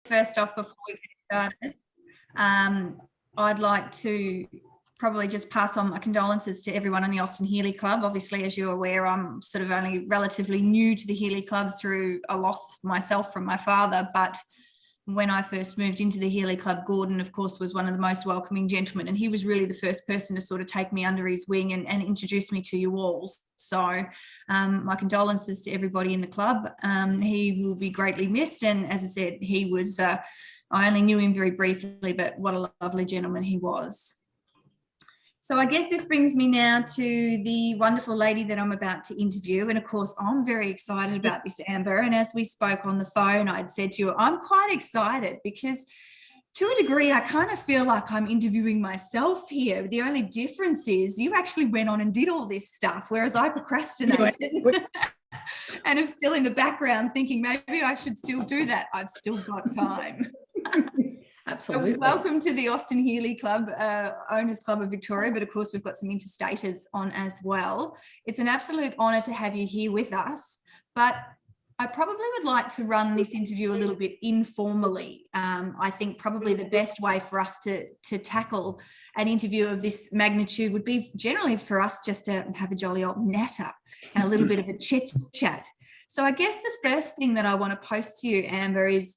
first off, before we get started, I'd like to probably just pass on my condolences to everyone in the Austin Healey Club. Obviously, as you're aware, I'm sort of only relatively new to the Healey Club through a loss myself from my father. But when I first moved into the Healey Club, Gordon, of course, was one of the most welcoming gentlemen. And he was really the first person to sort of take me under his wing and introduce me to you all. So my condolences to everybody in the club. He will be greatly missed. And as I said, he was, I only knew him very briefly, but what a lovely gentleman he was. So I guess this brings me now to the wonderful lady that I'm about to interview. And of course, I'm very excited about this, Amber. And as we spoke on the phone, I'd said to you, I'm quite excited because to a degree, I kind of feel like I'm interviewing myself here. The only difference is you actually went on and did all this stuff, whereas I procrastinated and I'm still in the background thinking maybe I should still do that. I've still got time. Absolutely. So welcome to the Austin Healey Club, Owners Club of Victoria, but of course we've got some interstaters on as well. It's an absolute honour to have you here with us, but I probably would like to run this interview a little bit informally. I think probably the best way for us to tackle an interview of this magnitude would be generally for us just to have a jolly old natter and a little bit of a chit chat. So I guess the first thing that I want to pose to you, Amber, is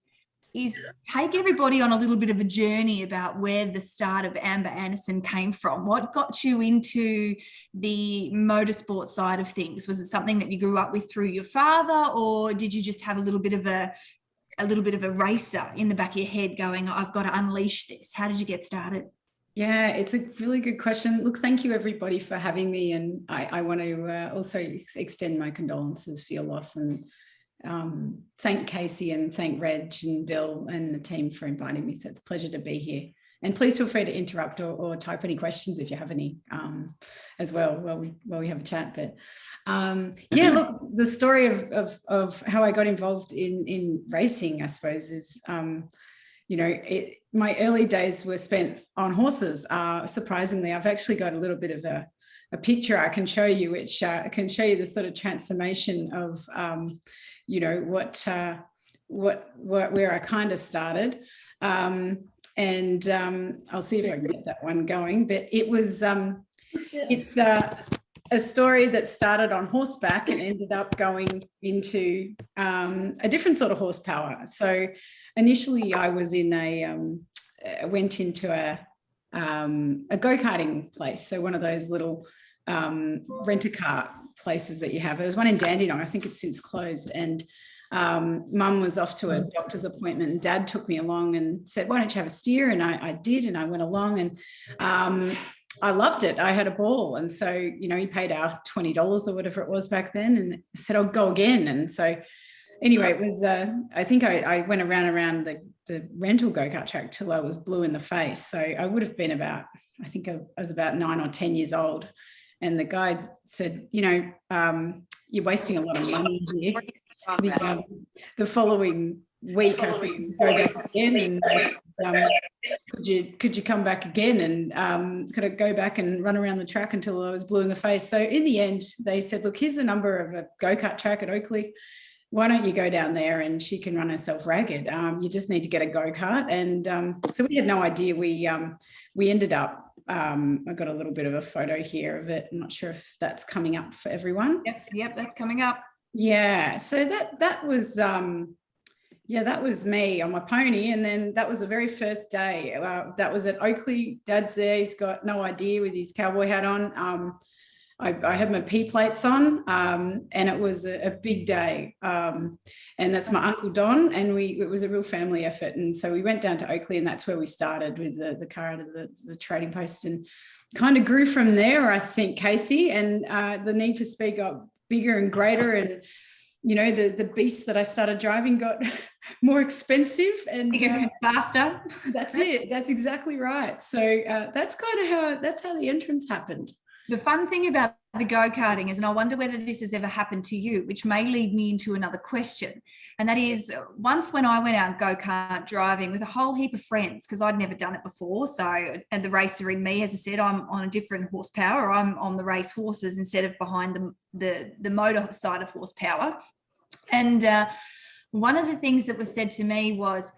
take everybody on a little bit of a journey about where the start of Amber Anderson came from. What got you into the motorsport side of things? Was it something that you grew up with through your father, or did you just have a little bit of a racer in the back of your head going, I've got to unleash this? How did you get started? Yeah, it's a really good question. Look, thank you everybody for having me. And I want to also extend my condolences for your loss, and thank Casey and thank Reg and Bill and the team for inviting me. So it's a pleasure to be here. And please feel free to interrupt or type any questions if you have any as well while we have a chat. But yeah, look, the story of how I got involved in racing, I suppose, is my early days were spent on horses. Surprisingly, I've actually got a little bit of a picture I can show you, which can show you the sort of transformation of where I kind of started. And I'll see if I can get that one going. But it was, it's a story that started on horseback and ended up going into a different sort of horsepower. So initially I was went into a go-karting place. So one of those little rent-a-car places that you have. There was one in Dandenong. I think it's since closed. And Mum was off to a doctor's appointment, and Dad took me along and said, why don't you have a steer? And I did, and I went along, and I loved it. I had a ball. And so, he paid our $20 or whatever it was back then, and said, I'll go again. And so anyway, it was, I think I went around the rental go-kart track till I was blue in the face. So I would have been I was about 9 or 10 years old. And the guy said, you're wasting a lot of money here. The following week, I think, go back again, and could you come back again and could I go back and run around the track until I was blue in the face? So in the end, they said, look, here's the number of a go-kart track at Oakley. Why don't you go down there and she can run herself ragged? You just need to get a go-kart. And so we had no idea. We ended up, I've got a little bit of a photo here of it. I'm not sure if that's coming up for everyone. Yep, that's coming up. Yeah, so that was that was me on my pony. And then that was the very first day. That was at Oakley. Dad's there. He's got no idea with his cowboy hat on. I had my P plates on, and it was a big day. And that's my Uncle Don, and it was a real family effort. And so we went down to Oakley, and that's where we started with the car at the trading post, and kind of grew from there, I think, Casey. And the need for speed got bigger and greater, and the beast that I started driving got more expensive and faster. That's it. That's exactly right. So that's kind of how the entrance happened. The fun thing about the go-karting is, and I wonder whether this has ever happened to you, which may lead me into another question, and that is, once when I went out go-kart driving with a whole heap of friends, because I'd never done it before, so, and the racer in me, as I said, I'm on a different horsepower. I'm on the race horses instead of behind the motor side of horsepower. And one of the things that was said to me was,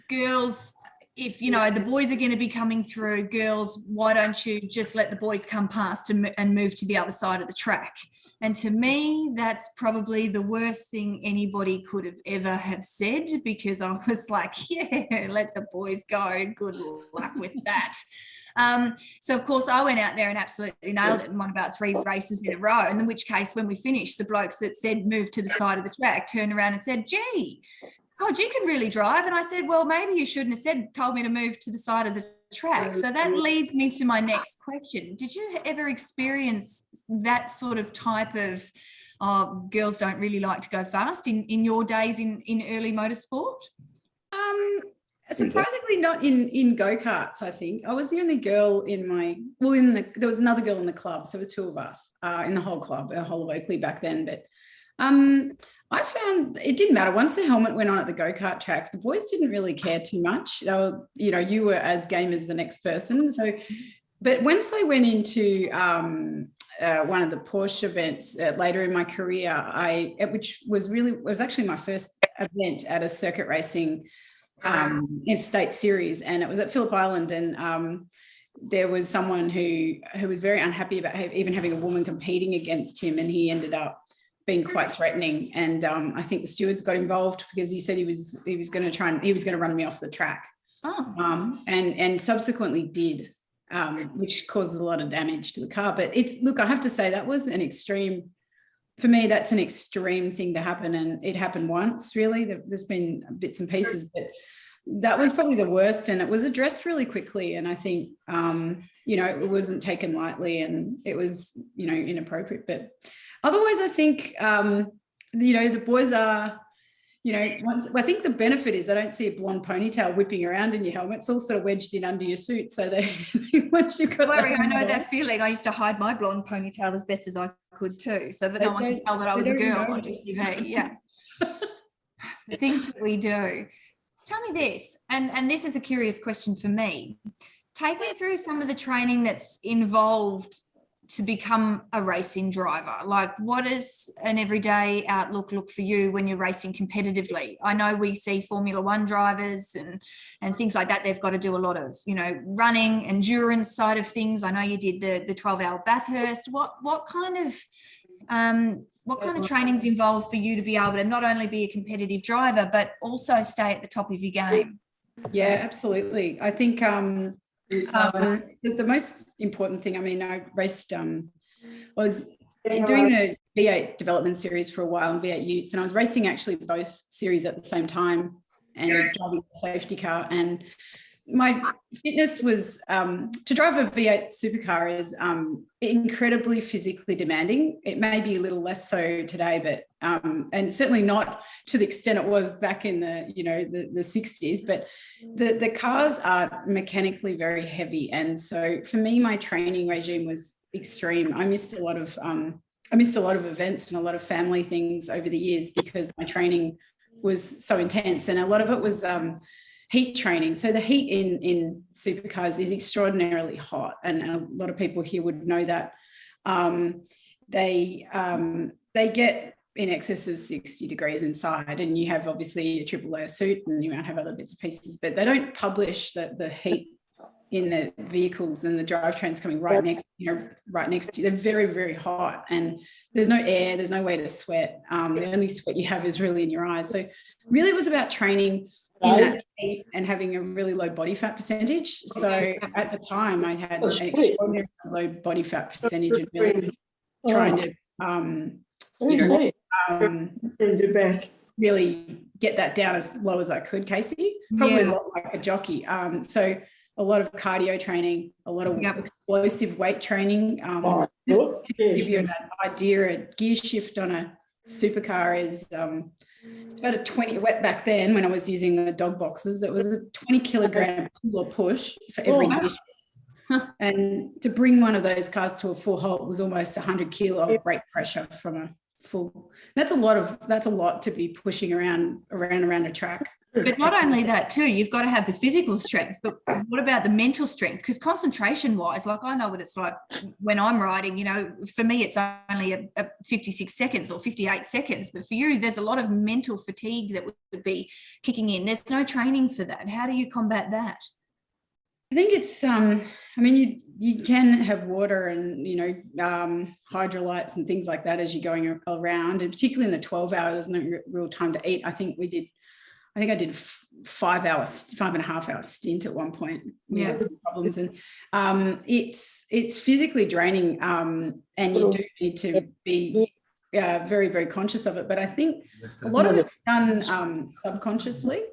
girls, if you know the boys are going to be coming through, girls, why don't you just let the boys come past and move to the other side of the track? And to me, that's probably the worst thing anybody could have ever have said, because I was like, yeah, let the boys go. Good luck with that. So of course I went out there and absolutely nailed it and won about 3 races in a row. And in which case, when we finished, the blokes that said move to the side of the track turned around and said, gee, God, you can really drive. And I said, well, maybe you shouldn't have told me to move to the side of the track. So that leads me to my next question. Did you ever experience that sort of type of girls don't really like to go fast in your days in early motorsport? Surprisingly not in go-karts, I think. I was the only girl there was another girl in the club, so it was 2 of us in the whole club, the whole of Oakley back then. But I found it didn't matter. Once the helmet went on at the go-kart track, the boys didn't really care too much. They were, you were as game as the next person. So, but once I went into one of the Porsche events later in my career, which was actually my first event at a circuit racing estate series, and it was at Phillip Island, and there was someone who was very unhappy about even having a woman competing against him, and he ended up being quite threatening. And I think the stewards got involved because he said he was going to run me off the track. And subsequently did, which caused a lot of damage to the car. But I have to say that was an extreme. For me, that's an extreme thing to happen, and it happened once, really. There's been bits and pieces, but that was probably the worst, and it was addressed really quickly. And I think, it wasn't taken lightly, and it was, inappropriate. But otherwise, I think, the boys are, I think the benefit is I don't see a blonde ponytail whipping around in your helmet. It's all sort of wedged in under your suit. So once you've got I know that feeling. I used to hide my blonde ponytail as best as I could too, so that no one could tell that I was a girl on TV. Yeah. The things that we do. Tell me this, and this is a curious question for me. Take me through some of the training that's involved to become a racing driver. Like, what is an everyday outlook look for you when you're racing competitively? I know we see Formula One drivers and things like that. They've got to do a lot of, running, endurance side of things. I know you did the 12-hour Bathurst. What kind of training's involved for you to be able to not only be a competitive driver, but also stay at the top of your game? Yeah, absolutely. I think the most important thing, I raced, was doing the V8 development series for a while in V8 Utes, and I was racing actually both series at the same time and driving a safety car. And my fitness was, to drive a V8 supercar is incredibly physically demanding. It may be a little less so today, but and certainly not to the extent it was back in the 60s. But the cars are mechanically very heavy, and so for me, my training regime was extreme. I missed a lot of events and a lot of family things over the years because my training was so intense, and a lot of it was heat training. So the heat in supercars is extraordinarily hot, and a lot of people here would know that. They get in excess of 60 degrees inside, and you have obviously a triple layer suit, and you might have other bits and pieces, but they don't publish the heat in the vehicles and the drivetrains coming right next to you. They're very, very hot, and there's no air, there's no way to sweat. The only sweat you have is really in your eyes. So really it was about training in that heat and having a really low body fat percentage. So at the time I had an extraordinarily low body fat percentage, and really trying to really get that down as low as I could, Casey. Probably a lot like a jockey. So a lot of cardio training, a lot of explosive weight training. To give you an idea, a gear shift on a supercar is it's about a 20, back then when I was using the dog boxes, it was a 20 kilogram pull or push for every gear shift. And to bring one of those cars to a full halt was almost 100 kilo of brake pressure from a full. That's a lot to be pushing around a track. But not only that too, you've got to have the physical strength, but what about the mental strength? Because concentration wise, like I know what it's like when I'm riding, you know, for me, it's only a 56 seconds or 58 seconds, but for you, there's a lot of mental fatigue that would be kicking in. There's no training for that. How do you combat that? I think it's I mean, you can have water and, you know, hydrolytes and things like that as you're going around, and particularly in the 12 hours, there's no real time to eat. I think I did 5.5 hour stint at one point. Yeah. Problems, and it's physically draining, and you do need to be very, very conscious of it. But I think a lot of it's done subconsciously.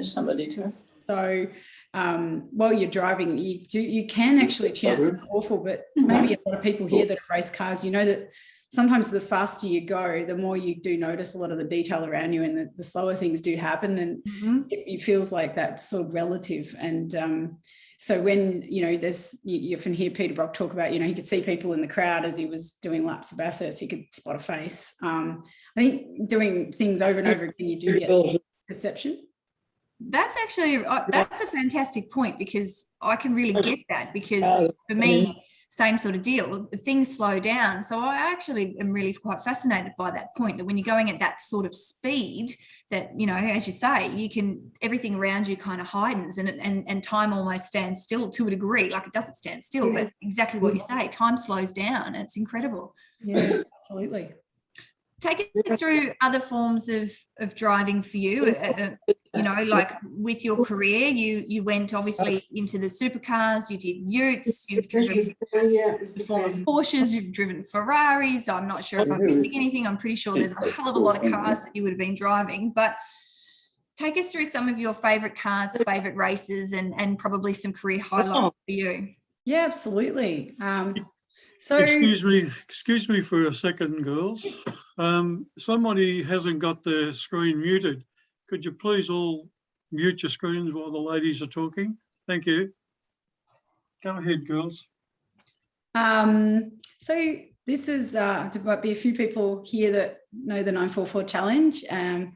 Somebody too. So while you're driving, you can actually chance it's awful, but maybe a lot of people here that race cars, you know that sometimes the faster you go, the more you do notice a lot of the detail around you, and the slower things do happen, and it feels like that's sort of relative. And so when, you know, you often hear Peter Brock talk about, you know, he could see people in the crowd as he was doing laps of Bathurst, he could spot a face. I think doing things over and over again, you do get perception. That's actually, that's a fantastic point, because I can really get that, because for me, same sort of deal, things slow down. So I actually am really quite fascinated by that point, that when you're going at that sort of speed, that, you know, as you say, everything around you kind of heightens, and time almost stands still to a degree. Like, it doesn't stand still, but exactly what you say, time slows down. It's incredible. Yeah, absolutely. Take us through other forms of driving for you. You know, like with your career, you went obviously into the supercars, you did utes, you've driven the form of Porsches, you've driven Ferraris. I'm not sure if I'm missing anything. I'm pretty sure there's a hell of a lot of cars that you would have been driving. But take us through some of your favourite cars, favourite races, and probably some career highlights for you. Yeah, absolutely. So excuse me for a second, girls. Somebody hasn't got their screen muted. Could you please all mute your screens while the ladies are talking? Thank you. Go ahead, girls. So this is, there might be a few people here that know the 944 Challenge, and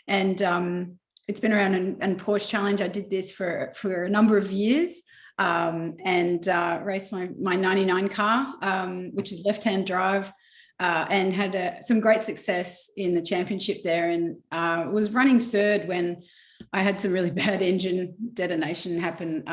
it's been around, and Porsche Challenge. I did this for a number of years, and raced my 99 car, which is left-hand drive, and had some great success in the championship there, and was running third when I had some really bad engine detonation happen.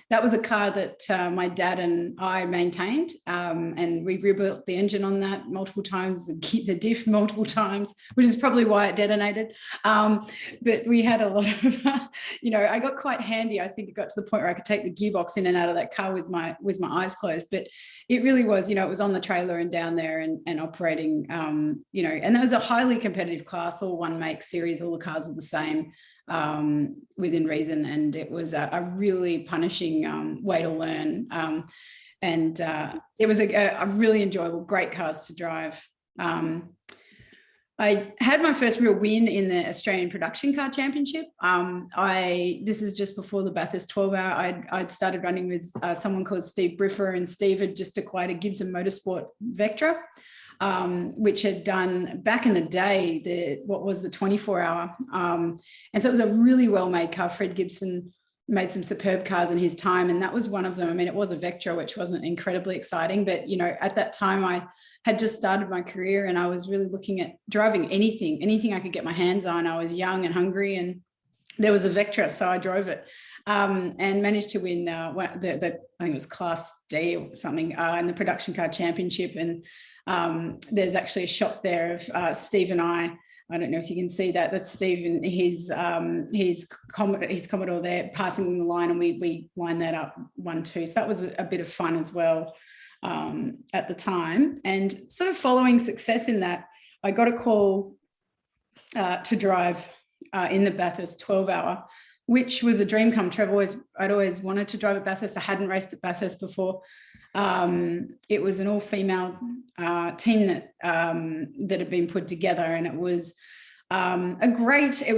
That was a car that my dad and I maintained, and we rebuilt the engine on that multiple times, the diff multiple times, which is probably why it detonated. But we had a lot of, you know, I got quite handy. I think it got to the point where I could take the gearbox in and out of that car with my eyes closed. But it really was, you know, it was on the trailer and down there and operating, you know, and there was a highly competitive class, all one make series, all the cars are the same. Within reason, and it was a really punishing way to learn, and it was a really enjoyable, great cars to drive. I had my first real win in the Australian Production Car Championship. This is just before the Bathurst 12 hour. I'd started running with someone called Steve Briffer, and Steve had just acquired a Gibson Motorsport Vectra, which had done back in the day what was the 24 hour. And so it was a really well-made car. Fred Gibson made some superb cars in his time, and that was one of them. I mean, it was a Vectra, which wasn't incredibly exciting, but, you know, at that time I had just started my career, and I was really looking at driving anything I could get my hands on. I was young and hungry, and there was a Vectra, so I drove it. And managed to win I think it was Class D or something in the Production Car Championship. And there's actually a shot there of Steve and I don't know if you can see that. That's Steve and his Commodore there passing the line, and we lined that up 1-2. So that was a bit of fun as well at the time. And sort of following success in that, I got a call to drive in the Bathurst 12 hour, which was a dream come true. I'd always wanted to drive at Bathurst. I hadn't raced at Bathurst before. It was an all-female team that had been put together, and it was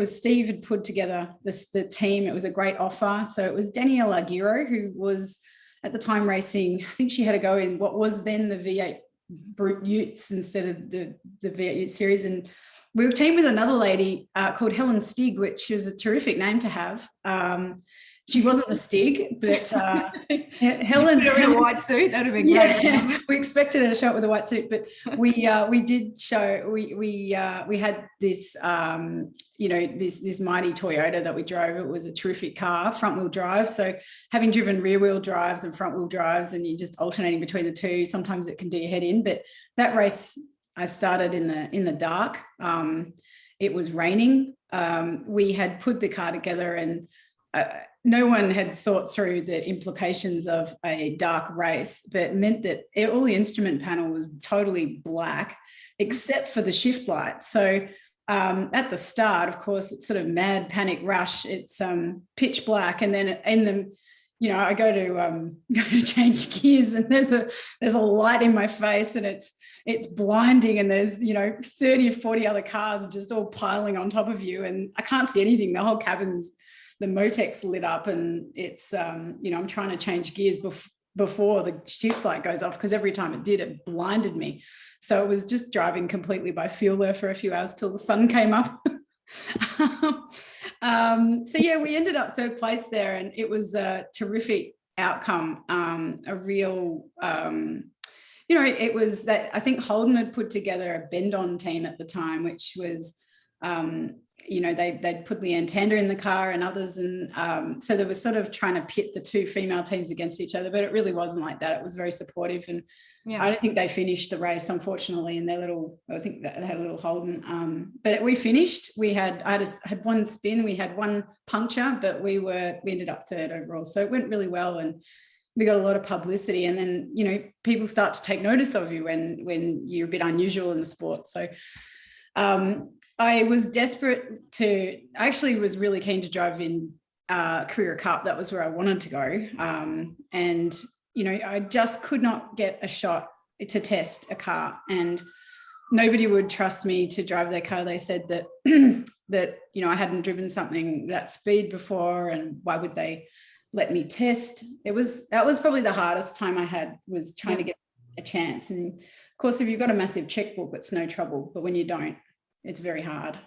Steve had put together the team. It was a great offer. So it was Danielle Aguirre, who was at the time racing, I think she had to go in what was then the V8 Brute Utes instead of the V8 Ute series, and we were teamed with another lady called Helen Stig, which was a terrific name to have. She wasn't a Stig, but Helen. Put her in a white suit. That'd have been great. Yeah, we expected her to show up with a white suit, but we did show. We had this this mighty Toyota that we drove. It was a terrific car, front wheel drive. So having driven rear wheel drives and front wheel drives, and you're just alternating between the two, sometimes it can do your head in. But that race, I started in the dark. It was raining. We had put the car together, and no one had thought through the implications of a dark race, but it meant that all the instrument panel was totally black, except for the shift light. So at the start, of course, it's sort of mad panic rush. It's pitch black, and then in the I go to change gears, and there's a light in my face, and it's blinding, and there's 30 or 40 other cars just all piling on top of you, and I can't see anything. The whole cabin's, the Motex lit up, and it's I'm trying to change gears before the shift light goes off, because every time it did, it blinded me. So it was just driving completely by feel there for a few hours till the sun came up. So yeah, we ended up third place there, and it was a terrific outcome. A real it was that, I think Holden had put together a bend-on team at the time, which was they'd put Leanne Tander in the car and others, and so they were sort of trying to pit the two female teams against each other, but it really wasn't like that. It was very supportive, and I don't think they finished the race, unfortunately, in their little, I think they had a little Holden, but we finished. I had one spin, we had one puncture, but we ended up third overall, so it went really well, and we got a lot of publicity, and then people start to take notice of you when you're a bit unusual in the sport. So I was desperate I actually was really keen to drive in Carrera Cup. That was where I wanted to go. And I just could not get a shot to test a car, and nobody would trust me to drive their car. They said that, I hadn't driven something that speed before, and why would they let me test? That was probably the hardest time I had, was trying to get a chance. And of course, if you've got a massive checkbook, it's no trouble, but when you don't, it's very hard.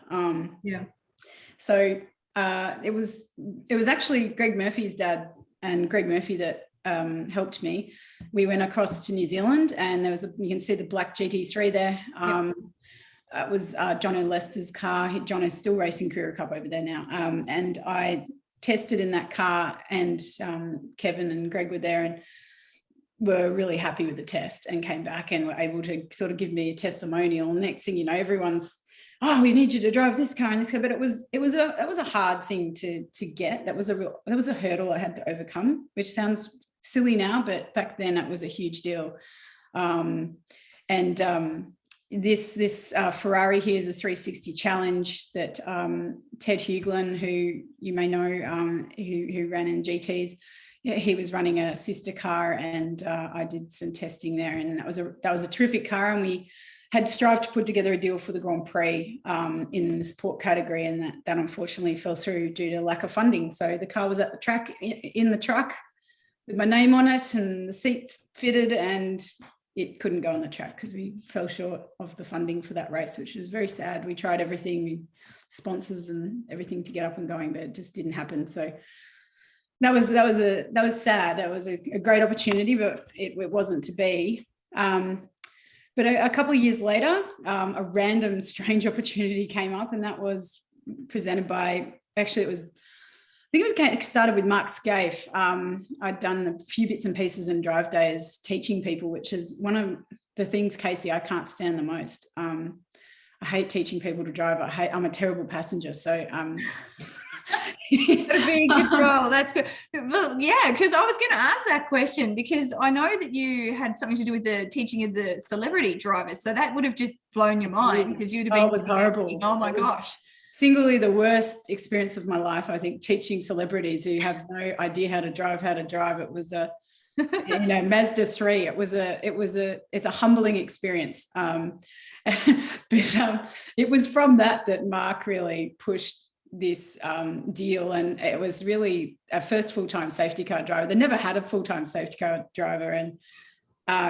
So it was actually Greg Murphy's dad and Greg Murphy that helped me. We went across to New Zealand, and you can see the black GT3 there. It was John O'Lester's car. John is still racing Carrera Cup over there now. And I tested in that car, and Kevin and Greg were there, and were really happy with the test, and came back and were able to sort of give me a testimonial. Next thing you know, everyone's, oh, we need you to drive this car and this car. But it was a hard thing to get. That was a hurdle I had to overcome, which sounds silly now, but back then it was a huge deal. This Ferrari here is a 360 Challenge that Ted Hughlin, who you may know, who ran in GTs, he was running a sister car, and I did some testing there, and that was a terrific car, and we had strived to put together a deal for the Grand Prix in the sport category, and that unfortunately fell through due to lack of funding. So the car was at the track, in the truck, with my name on it, and the seats fitted, and it couldn't go on the track because we fell short of the funding for that race, which was very sad. We tried everything, sponsors and everything, to get up and going, but it just didn't happen. So that was sad. That was a great opportunity, but it wasn't to be. But a couple of years later, a random strange opportunity came up, and that was presented by, actually it started with Mark Scaife. I'd done a few bits and pieces in drive days teaching people, which is one of the things, Casey, I can't stand the most. I hate teaching people to drive. I'm a terrible passenger. So That'd be a good role. That's good. Well, yeah, because I was going to ask that question, because I know that you had something to do with the teaching of the celebrity drivers. So that would have just blown your mind, because you'd have been, it was horrible. Oh my gosh. Singly the worst experience of my life, I think, teaching celebrities who have no idea how to drive. It was a Mazda 3. It's a humbling experience. But it was from that Mark really pushed this deal, and it was really a first full-time safety car driver. They never had a full-time safety car driver, and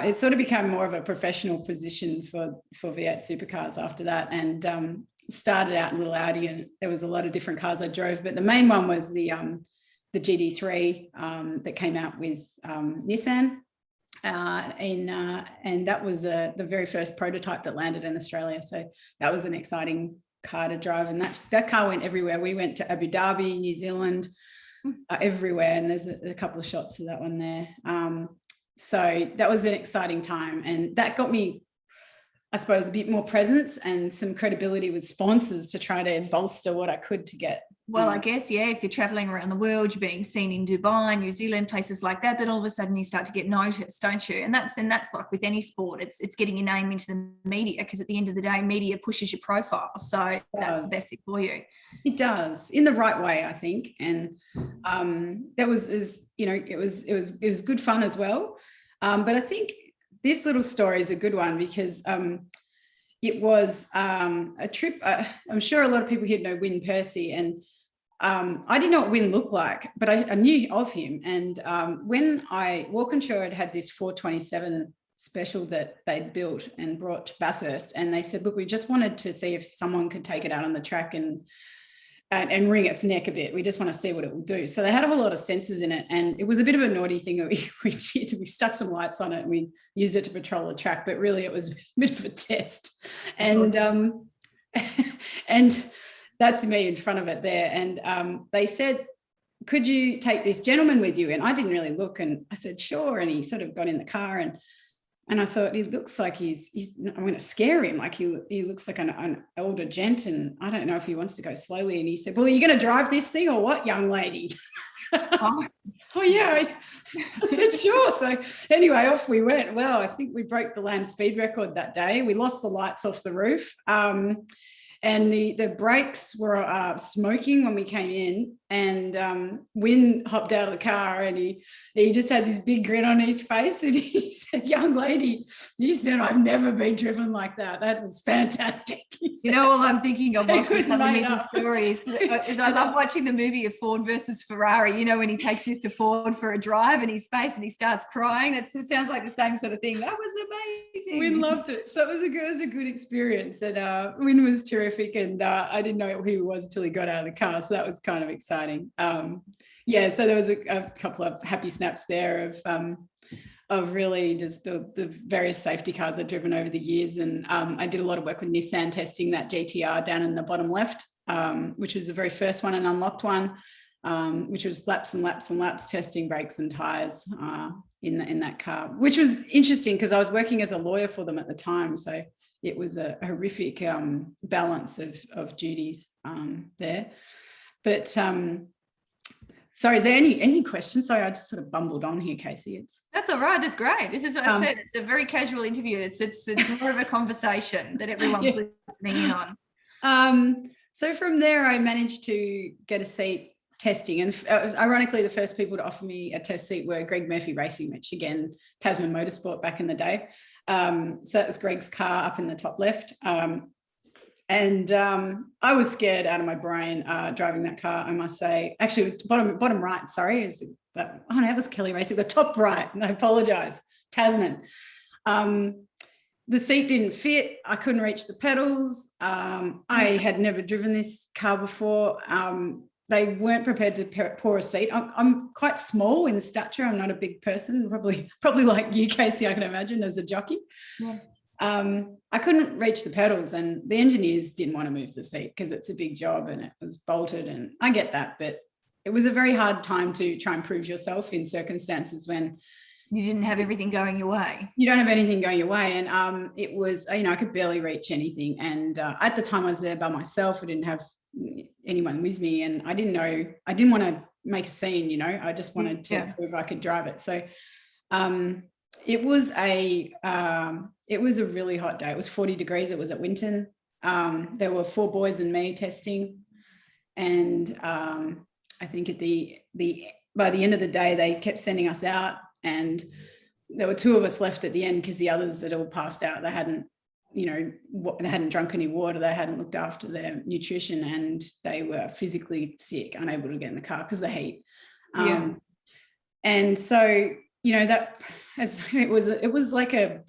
it sort of became more of a professional position for V8 supercars after that. And started out in little Audi, and there was a lot of different cars I drove, but the main one was the GT3 that came out with Nissan. And that was the very first prototype that landed in Australia. So that was an exciting car to drive. And that car went everywhere. We went to Abu Dhabi, New Zealand, everywhere. And there's a couple of shots of that one there. So that was an exciting time. And that got me, I suppose, a bit more presence and some credibility with sponsors to try to bolster what I could to get. Well, I guess, yeah, if you're traveling around the world, you're being seen in Dubai, New Zealand, places like that, then all of a sudden you start to get noticed, don't you? And that's like with any sport, it's getting your name into the media, because at the end of the day, media pushes your profile. So that's the best thing for you. It does, in the right way, I think. And that was, it was good fun as well. But I think this little story is a good one, because it was a trip. I'm sure a lot of people here know Win Percy, and I didn't know what Win looked like, but I knew of him. And when Walkinshaw had this 427 special that they'd built and brought to Bathurst, and they said, look, we just wanted to see if someone could take it out on the track and wring its neck a bit. We just want to see what it will do. So they had a whole lot of sensors in it, and it was a bit of a naughty thing that we did. We stuck some lights on it and we used it to patrol the track, but really it was a bit of a test. And and that's me in front of it there. And they said, could you take this gentleman with you? And I didn't really look, and I said, sure. And he sort of got in the car, and I thought, he looks like he's I'm going to scare him. Like he looks like an older gent, and I don't know if he wants to go slowly. And he said, well, are you going to drive this thing or what, young lady? Oh yeah. I said, sure. So anyway, off we went. Well, I think we broke the land speed record that day. We lost the lights off the roof. And the brakes were smoking when we came in, and Win hopped out of the car, and he just had this big grin on his face, and he said, young lady, he said, I've never been driven like that. That was fantastic. You know, all I'm thinking of watching some of the stories is I love watching the movie of Ford versus Ferrari, you know, when he takes Mr. Ford for a drive and his face and he starts crying. It sounds like the same sort of thing. That was amazing. Win loved it. So it was a good experience. And Win was terrific. And I didn't know who he was until he got out of the car. So that was kind of exciting. Yeah, so there was a couple of happy snaps there of really just the various safety cars I've driven over the years. And I did a lot of work with Nissan testing that GTR down in the bottom left, which was the very first one, and unlocked one, which was laps and laps and laps testing brakes and tires in that car, which was interesting because I was working as a lawyer for them at the time. So it was a horrific balance of duties there. But sorry, is there any questions? Sorry, I just sort of bumbled on here, Casey. That's all right. That's great. This is, I said, it's a very casual interview. It's more of a conversation that everyone's listening in on. So from there, I managed to get a seat testing, and ironically, the first people to offer me a test seat were Greg Murphy Racing, which again, Tasman Motorsport back in the day. So that was Greg's car up in the top left. And I was scared out of my brain driving that car, I must say. Actually, bottom right, sorry. Oh no, that was Kelly Racing. The top right, and I apologise, Tasman. The seat didn't fit. I couldn't reach the pedals. I had never driven this car before. They weren't prepared to pour a seat. I'm quite small in stature. I'm not a big person, probably like you, Casey, I can imagine, as a jockey. Yeah. I couldn't reach the pedals, and the engineers didn't want to move the seat because it's a big job and it was bolted, and I get that, but it was a very hard time to try and prove yourself in circumstances when you didn't have everything going your way. You don't have anything going your way. And it was, I could barely reach anything. And at the time I was there by myself. I didn't have anyone with me, and I didn't want to make a scene, I just wanted to prove I could drive it. So it was a really hot day. It was 40 degrees. It was at Winton. There were 4 boys and me testing. And I think by the end of the day, they kept sending us out, and there were 2 of us left at the end because the others had all passed out. They hadn't drunk any water. They hadn't looked after their nutrition, and they were physically sick, unable to get in the car because of the heat. And so, it was like I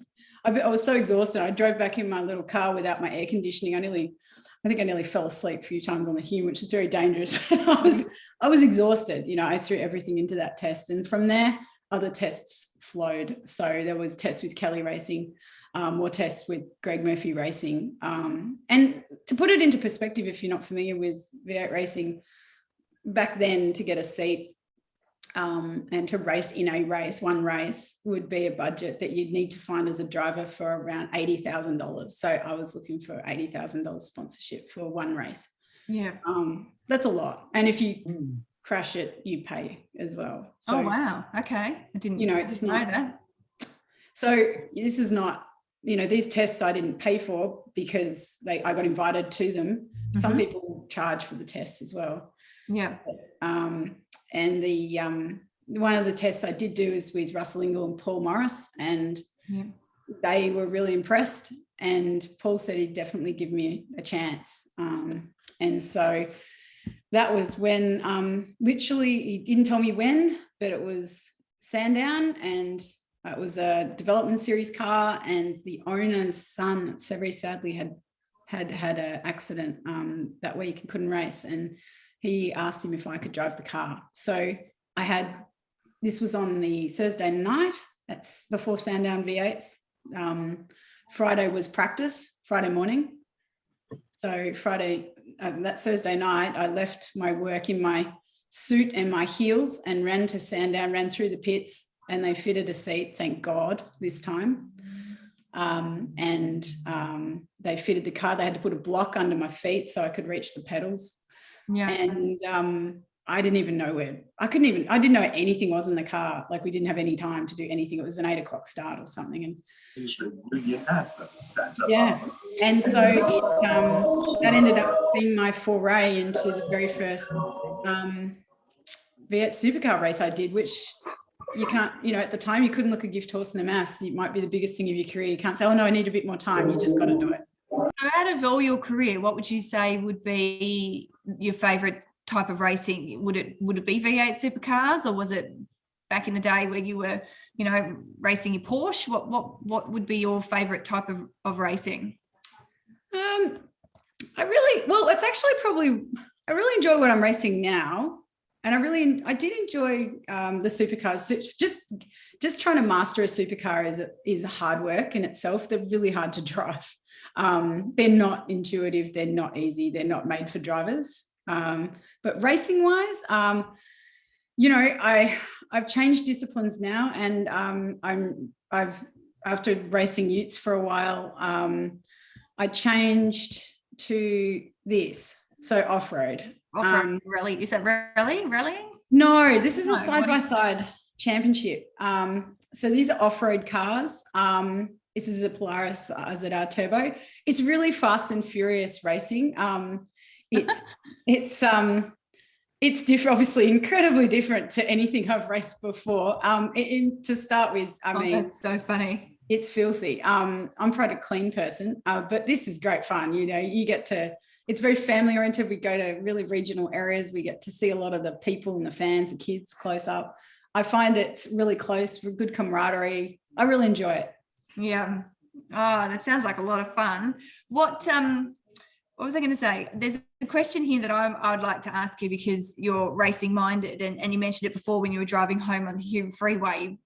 was so exhausted. I drove back in my little car without my air conditioning. I I think I nearly fell asleep a few times on the Hume, which is very dangerous. I was exhausted. You know, I threw everything into that test, and from there, other tests flowed. So there was tests with Kelly Racing, more tests with Greg Murphy Racing. And to put it into perspective, if you're not familiar with V8 racing, back then to get a seat and to race in a race, one race would be a budget that you'd need to find as a driver for around $80,000. So I was looking for $80,000 sponsorship for one race. Yeah. That's a lot. And if you crash it, you pay as well. So, oh, wow. Okay. I didn't, it's know not that. So this is not, these tests I didn't pay for because I got invited to them. Some people charge for the tests as well. Yeah. And the one of the tests I did do is with Russell Ingall and Paul Morris, and they were really impressed. And Paul said he'd definitely give me a chance. And so that was when, literally, he didn't tell me when, but it was Sandown, and it was a development series car, and the owner's son very sadly had an accident that week and couldn't race, and he asked him if I could drive the car. So this was on the Thursday night, that's before Sandown V8s. Friday was practice, Friday morning. So Friday, that Thursday night, I left my work in my suit and my heels and ran to Sandown, ran through the pits, and they fitted a seat, thank God, this time. They fitted the car. They had to put a block under my feet so I could reach the pedals. Yeah. And I didn't even know I didn't know anything was in the car. Like, we didn't have any time to do anything. It was an 8 o'clock start or something. And yeah. And so that ended up being my foray into the very first V8 supercar race I did, which you can't, at the time you couldn't look a gift horse in a mass. It might be the biggest thing of your career. You can't say, oh no, I need a bit more time. You just got to do it. So out of all your career, what would you say would be your favourite type of racing? Would it be V8 supercars, or was it back in the day where you were, racing your Porsche? What would be your favourite type of racing? I really enjoy what I'm racing now. And I did enjoy the supercars. So just trying to master a supercar is hard work in itself. They're really hard to drive. They're not intuitive. They're not easy. They're not made for drivers. But racing wise, I've changed disciplines now, and after racing utes for a while, I changed to this. So off-road. Off-road rally. Is that rallying? No, this is a side-by-side championship. So these are off-road cars. This is a Polaris ZR Turbo. It's really fast and furious racing. It's different, obviously incredibly different to anything I've raced before. To start with, I mean, that's so funny. It's filthy. I'm quite a clean person, but this is great fun. It's very family oriented. We go to really regional areas. We get to see a lot of the people and the fans, the kids close up. I find it's really close, good camaraderie. I really enjoy it. Yeah. Oh, that sounds like a lot of fun. What was I going to say? There's a question here that I'd like to ask you, because you're racing minded, and you mentioned it before when you were driving home on the Hume Freeway.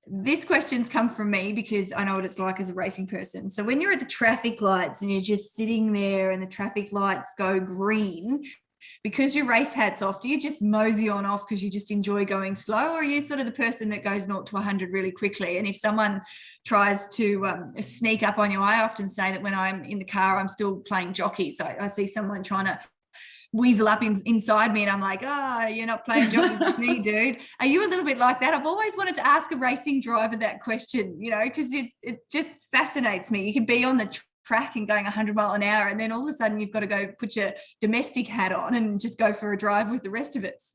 This question's come from me because I know what it's like as a racing person. So when you're at the traffic lights and you're just sitting there and the traffic lights go green, because your race hat's off, do you just mosey on off because you just enjoy going slow, or are you sort of the person that goes 0 to 100 really quickly? And if someone tries to sneak up on you, I often say that when I'm in the car, I'm still playing jockey. So I see someone trying to weasel up inside me, and I'm like, you're not playing jockeys with me, dude. Are you a little bit like that? I've always wanted to ask a racing driver that question, because it just fascinates me. You can be on the track and going 100 mile an hour, and then all of a sudden you've got to go put your domestic hat on and just go for a drive with the rest of us.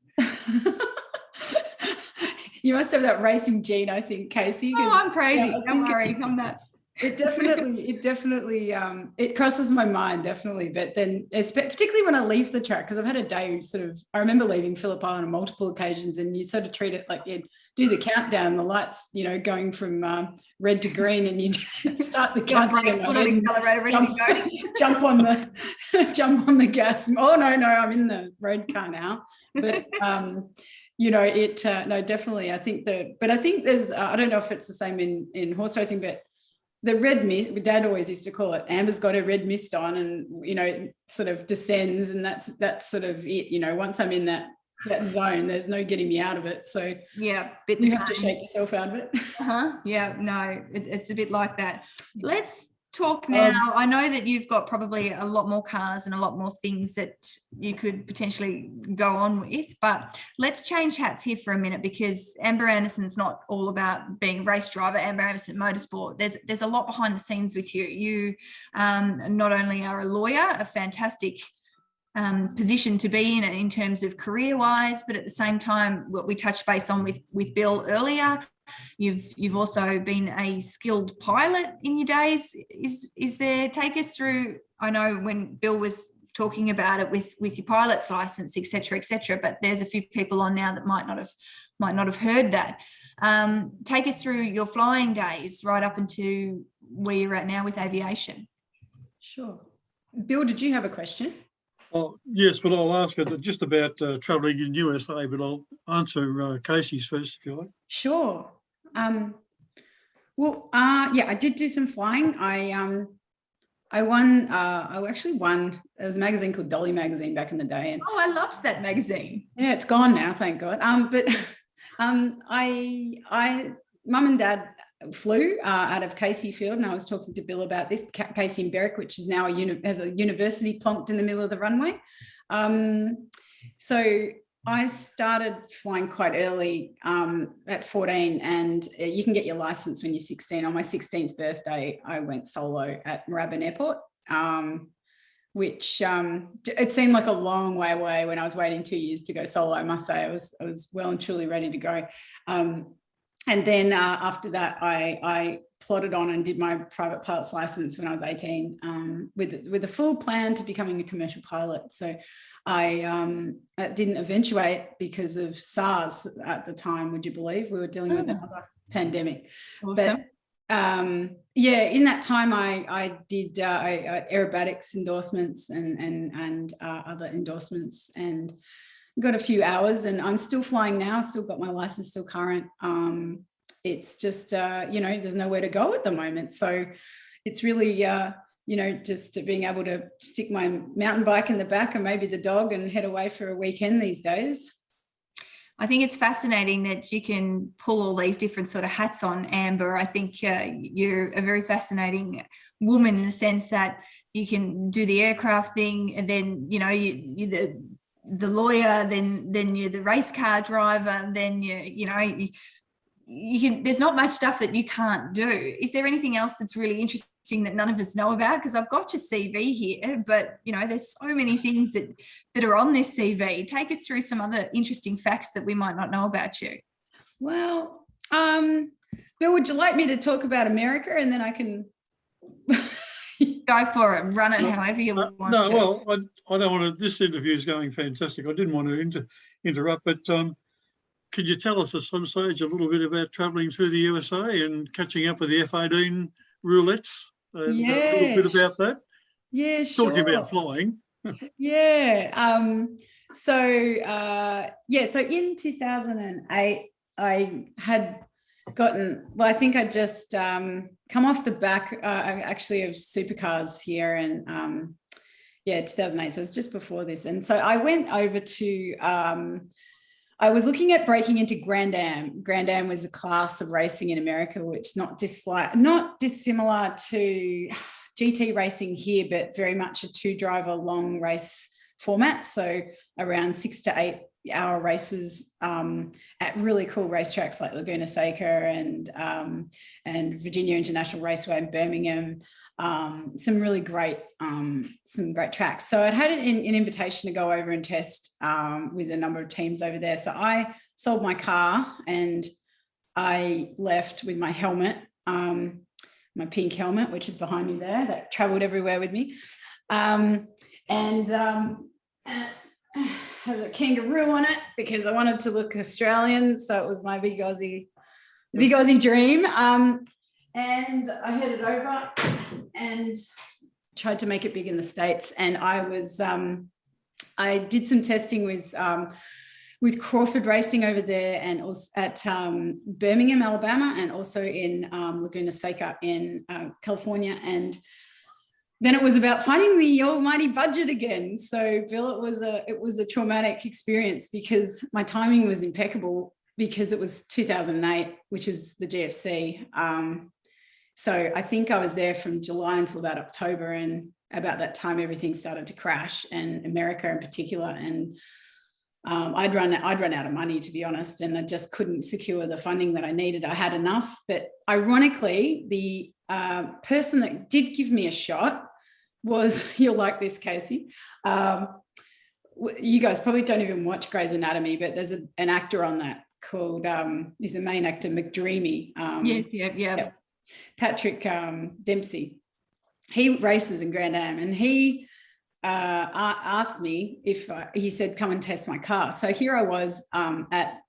You must have that racing gene, I think, Casey. I'm crazy. Don't worry, I'm nuts. It definitely, it crosses my mind, definitely. But then, particularly when I leave the track, because I've had a day I remember leaving Phillip Island on multiple occasions, and you sort of treat it like you do the countdown, the lights, going from red to green, and you start the countdown. Foot on accelerator, ready to go. Jump on the gas. Oh no, I'm in the road car now. But no, definitely. I think there's I don't know if it's the same in horse racing, but the red mist, Dad always used to call it, Amber's got a red mist on, and sort of descends, and that's sort of it. Once I'm in that zone, there's no getting me out of it. So Yeah, you have to shake yourself out of it. Yeah, no, it's a bit like that. Let's talk now. I know that you've got probably a lot more cars and a lot more things that you could potentially go on with, but let's change hats here for a minute, because Amber Anderson's not all about being a race driver. Amber Anderson Motorsport, there's a lot behind the scenes with you. You not only are a lawyer, a fantastic position to be in terms of career wise, but at the same time, what we touched base on with Bill earlier, you've also been a skilled pilot in your days. Is there, take us through, I know when Bill was talking about it with your pilot's license, etc., but there's a few people on now that might not have heard that. Take us through your flying days right up into where you're at now with aviation. Sure. Bill, did you have a question? Oh, yes, but I'll ask her just about travelling in USA, but I'll answer Casey's first, if you like. Sure. Yeah, I did do some flying. I actually won. There was a magazine called Dolly Magazine back in the day. And I loved that magazine. Yeah, it's gone now, thank God. But Mum and Dad flew out of Casey Field, and I was talking to Bill about this, Casey in Berwick, which is now has a university plonked in the middle of the runway. So I started flying quite early at 14, and you can get your license when you're 16. On my 16th birthday, I went solo at Moorabbin Airport, which it seemed like a long way away when I was waiting 2 years to go solo. I must say I was well and truly ready to go. And then after that, I plodded on and did my private pilot's license when I was 18 with a full plan to becoming a commercial pilot. So I didn't eventuate because of SARS at the time, would you believe? We were dealing with another pandemic. Awesome. But in that time I did aerobatics endorsements and other endorsements, and got a few hours, and I'm still flying now. Still got my license, still current. It's just there's nowhere to go at the moment, so it's really just being able to stick my mountain bike in the back and maybe the dog and head away for a weekend these days. I think it's fascinating that you can pull all these different sort of hats on, Amber. I think you're a very fascinating woman in the sense that you can do the aircraft thing, and then you're the lawyer, then you're the race car driver, and then you can, there's not much stuff that you can't do. Is there anything else that's really interesting that none of us know about? Because I've got your CV here, but there's so many things that are on this CV. Take us through some other interesting facts that we might not know about you. Well, Bill, would you like me to talk about America, and then I can go for it, run it however you want? No, well, I don't want to. This interview is going fantastic. I didn't want to interrupt, but could you tell us at some stage a little bit about travelling through the USA and catching up with the F-18 roulettes? A little bit about that. Yeah, sure. Talking about flying. Yeah. So in 2008, I had gotten, I think I'd just come off the back actually of supercars here, and 2008. So it was just before this. And so I went over to, I was looking at breaking into Grand Am. Grand Am was a class of racing in America, which not dissimilar to GT racing here, but very much a 2-driver long race format. So around 6 to 8 hour races at really cool racetracks like Laguna Seca and Virginia International Raceway in Birmingham. Some really great tracks. So I'd had an invitation to go over and test with a number of teams over there. So I sold my car and I left with my helmet, my pink helmet, which is behind me there, that traveled everywhere with me. And it has a kangaroo on it because I wanted to look Australian. So it was my big Aussie dream. And I headed over and tried to make it big in the States. And I did some testing with Crawford Racing over there, and also at Birmingham, Alabama, and also in Laguna Seca in California. And then it was about finding the almighty budget again. So, Bill, it was a traumatic experience because my timing was impeccable because it was 2008, which was the GFC. So I think I was there from July until about October, and about that time everything started to crash, and America in particular. And I'd run out of money, to be honest, and I just couldn't secure the funding that I needed. I had enough, but ironically, the person that did give me a shot was, you'll like this, Casey. You guys probably don't even watch Grey's Anatomy, but there's an actor on that called, he's the main actor, McDreamy. Yeah. Patrick Dempsey. He races in Grand Am, and he asked me if he said, come and test my car. So here I was at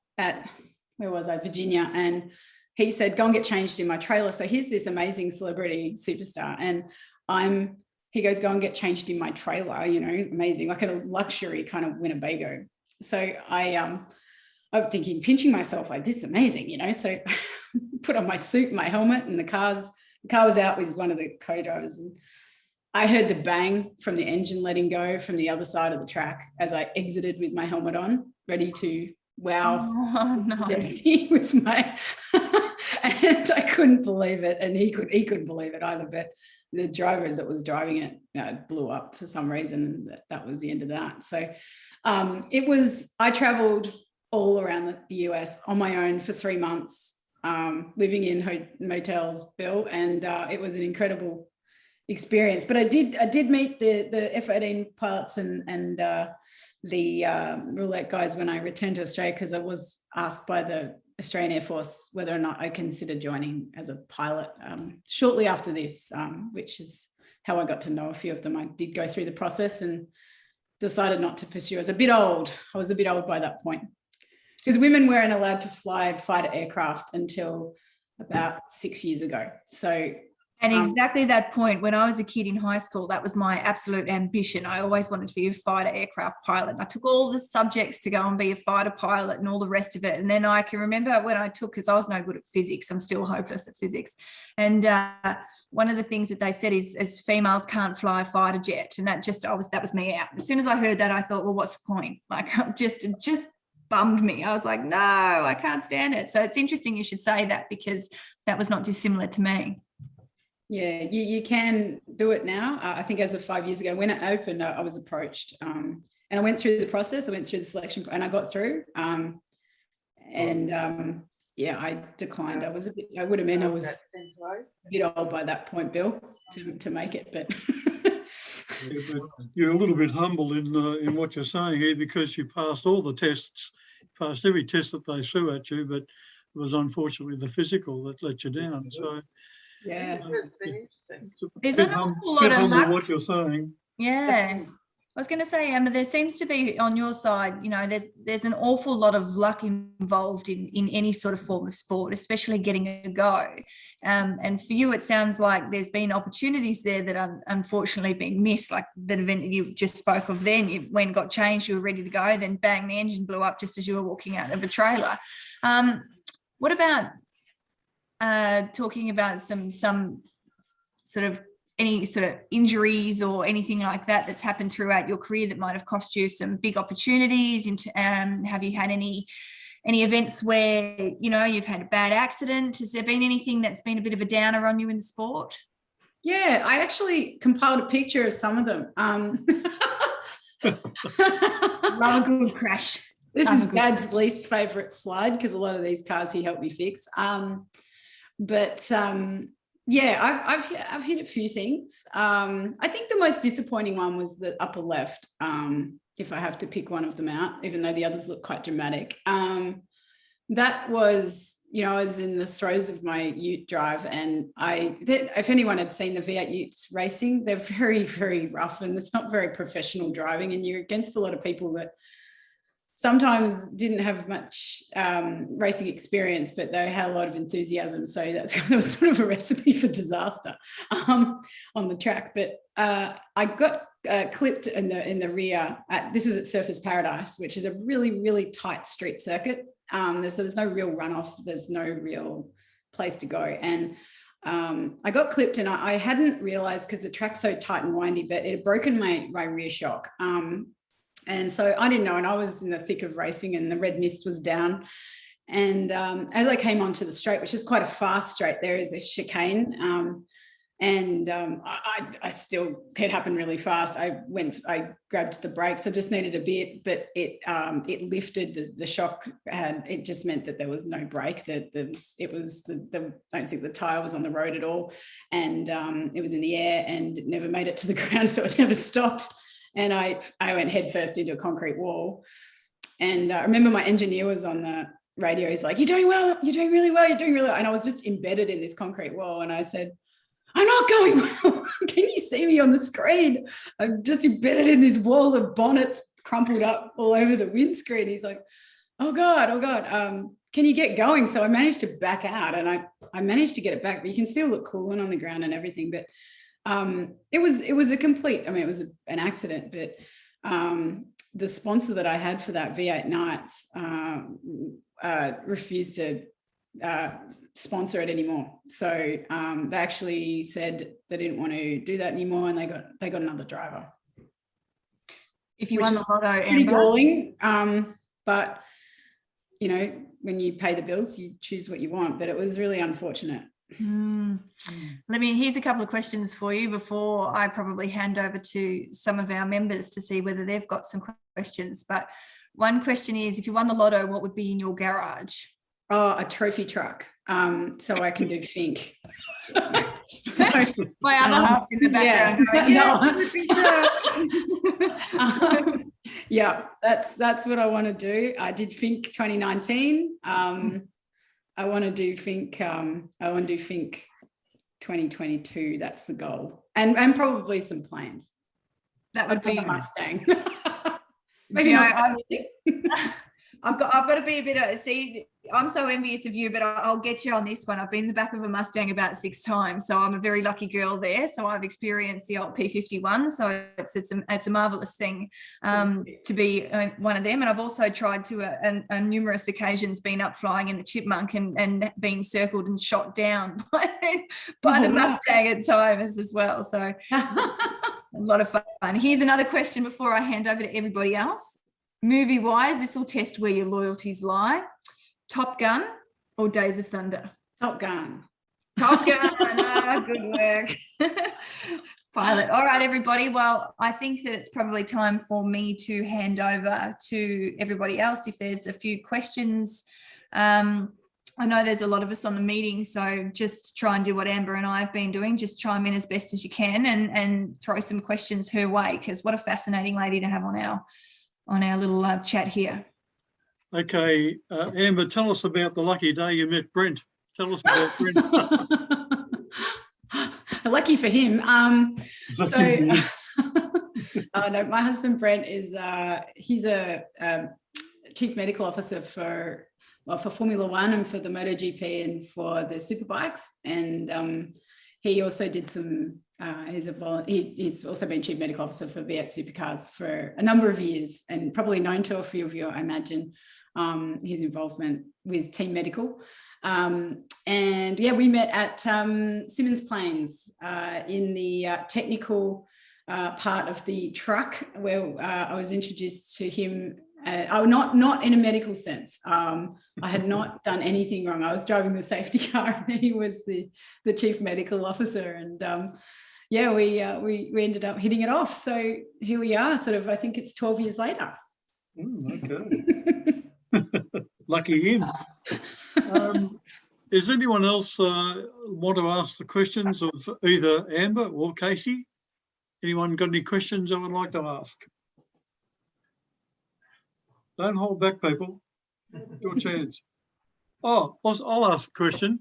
where was I, Virginia, and he said, go and get changed in my trailer. So here's this amazing celebrity superstar, and he goes, go and get changed in my trailer, amazing, like a luxury kind of Winnebago. So I was thinking, pinching myself, like, this is amazing, so put on my suit, my helmet, and the car was out with one of the co-drivers, and I heard the bang from the engine letting go from the other side of the track as I exited with my helmet on, ready to wow. Oh, no. Yes, he was and I couldn't believe it, and he couldn't believe it either, but the driver that was driving it blew up for some reason. That was the end of that. So I traveled all around the US on my own for 3 months, living in motels, Bill, and it was an incredible experience. But I did meet the F-18 pilots and the roulette guys when I returned to Australia, because I was asked by the Australian Air Force whether or not I considered joining as a pilot shortly after this, which is how I got to know a few of them. I did go through the process and decided not to pursue. I was a bit old by that point, because women weren't allowed to fly fighter aircraft until about 6 years ago. So, and exactly that point, when I was a kid in high school, that was my absolute ambition. I always wanted to be a fighter aircraft pilot. I took all the subjects to go and be a fighter pilot and all the rest of it. And then I can remember when I took, because I was no good at physics, I'm still hopeless at physics. And one of the things that they said is, as females can't fly a fighter jet. And that was me out. As soon as I heard that, I thought, well, what's the point? Like, it just bummed me. I was like, no, I can't stand it. So it's interesting you should say that, because that was not dissimilar to me. Yeah, you can do it now. I think as of 5 years ago, when it opened, I was approached, and I went through the process. I went through the selection, and I got through. I declined. I would have been. I was a bit old by that point, Bill, to make it. But you're a little bit humble in what you're saying here, because you passed all the tests, passed every test that they threw at you, but it was unfortunately the physical that let you down. So. Yeah, there's an awful lot of luck. What you're saying. Yeah, I was going to say, Emma, there seems to be on your side, there's an awful lot of luck involved in any sort of form of sport, especially getting a go. And for you, it sounds like there's been opportunities there that are unfortunately being missed, like that event that you just spoke of then. You went and got changed, you were ready to go, then bang, the engine blew up just as you were walking out of a trailer. What about talking about some sort of any sort of injuries or anything like that that's happened throughout your career that might have cost you some big opportunities? Have you had any events where you've had a bad accident? Has there been anything that's been a bit of a downer on you in the sport? Yeah, I actually compiled a picture of some of them. Love a good crash. This is Dad's least favorite slide, because a lot of these cars he helped me fix. I've hit a few things. I think the most disappointing one was the upper left, if I have to pick one of them out, even though the others look quite dramatic. That was, I was in the throes of my ute drive, and if anyone had seen the V8 utes racing, they're very, very rough, and it's not very professional driving, and you're against a lot of people that sometimes didn't have much racing experience, but they had a lot of enthusiasm. So that was sort of a recipe for disaster on the track. But I got clipped in the rear. This is at Surfers Paradise, which is a really, really tight street circuit. There's no real runoff. There's no real place to go. And I got clipped, and I hadn't realized, because the track's so tight and windy, but it had broken my rear shock. And so I didn't know, and I was in the thick of racing, and the red mist was down. And as I came onto the straight, which is quite a fast straight, there is a chicane. I still, it happened really fast. I grabbed the brakes. I just needed a bit, but it lifted the shock. It just meant that there was no brake. I don't think the tire was on the road at all, and it was in the air, and it never made it to the ground, so it never stopped. And I went headfirst into a concrete wall. And I remember my engineer was on the radio. He's like, "You're doing well. You're doing really well. You're doing really well." And I was just embedded in this concrete wall. And I said, "I'm not going well. Can you see me on the screen? I'm just embedded in this wall of bonnets crumpled up all over the windscreen." He's like, oh God. Can you get going?" So I managed to back out, and I managed to get it back, but you can still look coolant on the ground and everything. But it was a complete, it was an accident, but the sponsor that I had for that V8 Nights refused to sponsor it anymore. So they actually said they didn't want to do that anymore, and they got another driver. If you won the lotto, Pretty Amber, galling, but when you pay the bills, you choose what you want. But it was really unfortunate. Here's a couple of questions for you before I probably hand over to some of our members to see whether they've got some questions. But one question is, if you won the lotto, what would be in your garage? Oh, a trophy truck. So I can do Fink. So my other half's in the background. Yeah, that's what I want to do. I did Fink 2019. I want to do Fink. I want to do Fink 2022. That's the goal, and probably some planes. That would be a Mustang. Maybe I've got to be a bit. See, I'm so envious of you, but I'll get you on this one. I've been in the back of a Mustang about 6 times, so I'm a very lucky girl there. So I've experienced the old P51. So it's a marvelous thing to be one of them. And I've also tried to, on numerous occasions, been up flying in the Chipmunk and been circled and shot down by the Mustang at times as well. So a lot of fun. Here's another question before I hand over to everybody else. Movie-wise, this will test where your loyalties lie. Top Gun or Days of Thunder? Top Gun. Top Gun. Oh, good work. Pilot. All right, everybody. Well, I think that it's probably time for me to hand over to everybody else if there's a few questions. I know there's a lot of us on the meeting, so just try and do what Amber and I have been doing. Just chime in as best as you can and throw some questions her way, because what a fascinating lady to have on our little chat here. Okay, Amber, tell us about the lucky day you met Brent. Tell us about Brent. Lucky for him. No, my husband Brent is he's a chief medical officer for Formula One and for the MotoGP and for the superbikes, and he also did some. He's also been chief medical officer for V8 Supercars for a number of years, and probably known to a few of you, I imagine, his involvement with Team Medical. And yeah, we met at Simmons Plains in the technical part of the truck, where I was introduced to him. Not in a medical sense. I had not done anything wrong. I was driving the safety car, and he was the chief medical officer. And yeah, we ended up hitting it off. So here we are. Sort of, I think it's 12 years later. Okay. Lucky him. Does anyone else want to ask the questions of either Amber or Casey? Anyone got any questions I would like to ask? Don't hold back, people. Your chance. Oh, I'll ask a question.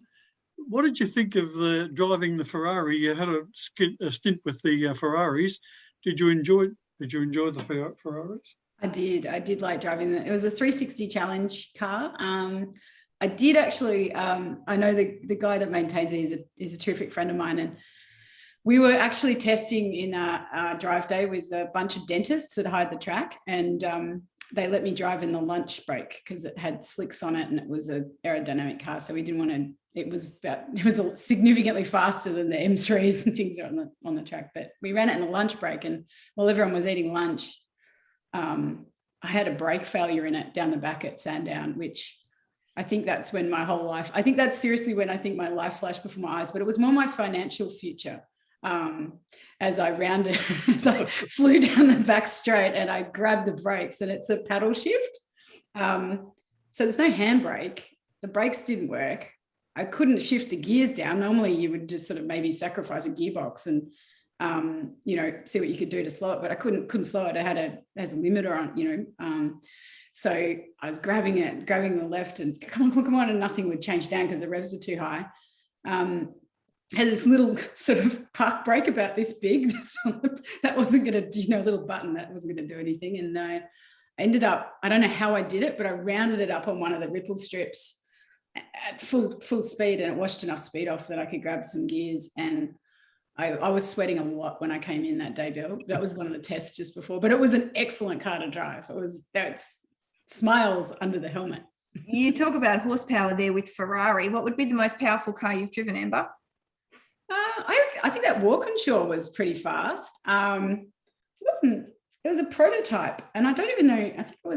What did you think of driving the Ferrari? You had a stint with the Ferraris. Did you enjoy the Ferraris? I did like driving it. It was a 360 Challenge car. I did actually, I know the guy that maintains it is a terrific friend of mine, and we were actually testing in a drive day with a bunch of dentists that hired the track, and they let me drive in the lunch break because it had slicks on it and it was an aerodynamic car. So we didn't want to, it was significantly faster than the M3s and things on the track, but we ran it in the lunch break, and while everyone was eating lunch, I had a brake failure in it down the back at Sandown, which I think that's when my whole life, I think that's seriously when I think my life flashed before my eyes, but it was more my financial future. As I flew down the back straight and I grabbed the brakes, and it's a paddle shift. So there's no handbrake. The brakes didn't work. I couldn't shift the gears down. Normally you would just sort of maybe sacrifice a gearbox and, see what you could do to slow it, but I couldn't slow it. There's a limiter on, so I was grabbing the left and come on, and nothing would change down because the revs were too high. Had this little sort of park brake about this big, that wasn't going to, little button that wasn't going to do anything. And I ended up, I don't know how I did it, but I rounded it up on one of the ripple strips at full speed, and it washed enough speed off that I could grab some gears. And I was sweating a lot when I came in that day, Bill. That was one of the tests just before, but it was an excellent car to drive. That's smiles under the helmet. You talk about horsepower there with Ferrari. What would be the most powerful car you've driven, Amber? I think that Walkinshaw was pretty fast. It was a prototype, and I don't even know. I think it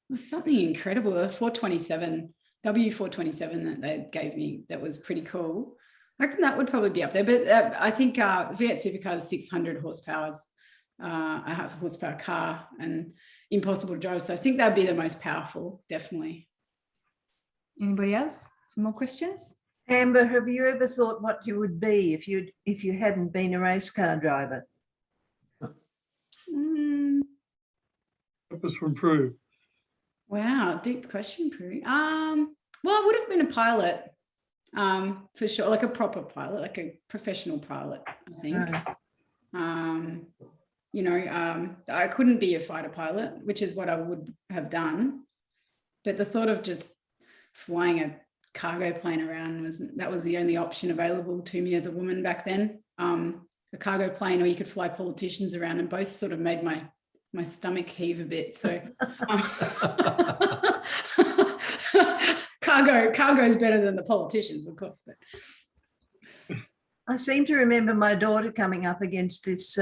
was something incredible. A 427 W427 that they gave me. That was pretty cool. I reckon that would probably be up there. But I think V8 Supercar is 600 horsepower, a horsepower car, and impossible to drive. So I think that'd be the most powerful, definitely. Anybody else? Some more questions? Amber, have you ever thought what you would be if you hadn't been a race car driver? That was from Prue. Wow, deep question, Prue. Well, I would have been a pilot, for sure, like a proper pilot, like a professional pilot, I think. Right. I couldn't be a fighter pilot, which is what I would have done. But the thought of just flying a cargo plane around was the only option available to me as a woman back then. A cargo plane, or you could fly politicians around, and both sort of made my stomach heave a bit. So cargo is better than the politicians, of course. But I seem to remember my daughter coming up against this